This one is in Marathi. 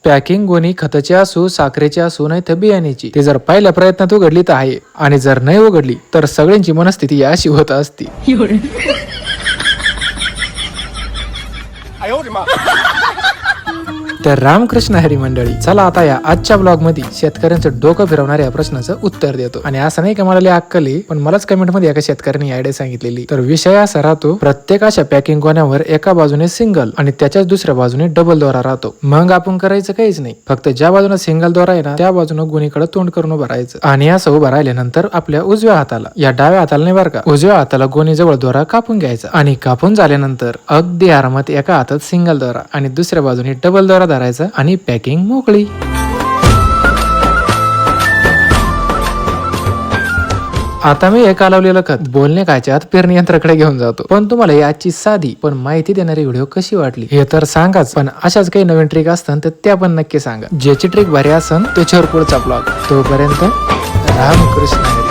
पॅकिंग गोणी खताची असू, साखरेची असू, नाही तर बियाण्याची, ते जर पहिल्या प्रयत्नात उघडली तर आहे, आणि जर नाही उघडली तर सगळ्यांची मनस्थिती अशी होत असती. तर रामकृष्ण हरी मंडळी, चला आता या आजच्या ब्लॉग मध्ये शेतकऱ्यांचं डोकं फिरवणाऱ्या प्रश्नाचं उत्तर देतो. आणि असं नाही का मला लय अक्कल आहे, पण मलाच कमेंट मध्ये एका शेतकऱ्यांनी आयडिया सांगितलेली. तर विषय असा राहतो, प्रत्येक अशा पॅकिंग गोण्यावर एका बाजूने सिंगल आणि त्याच्याच दुसऱ्या बाजूने डबल दोरा राहतो. मग आपण करायचं काहीच नाही, फक्त ज्या बाजूने सिंगल दोरा आहे ना त्या बाजूने गोणीकडे तोंड करून उभं राहायचं. आणि असं उभं राहिल्यानंतर आपल्या उजव्या हाताला, या डाव्या हाताला नाही बरं का, उजव्या हाताला गोणी जवळ दोरा कापून घ्यायचा. आणि कापून झाल्यानंतर अगदी आरामात एका हातात सिंगल दोरा आणि दुसऱ्या बाजूने डबल दोरा धरायचा आणि पॅकिंग मोकळी. आता मी हे कालवलेलं खत बोलणे कायच्यात पेरणी यंत्राकडे घेऊन जातो. पण तुम्हाला याची साधी पण माहिती देणारी व्हिडिओ कशी वाटली हे तर सांगाच, पण अशाच काही नवीन ट्रिक असतात तर त्या पण नक्की सांगा. ज्याची ट्रिक भारी असन त्याच्यावर पुढचा ब्लॉग. तोपर्यंत रामकृष्ण.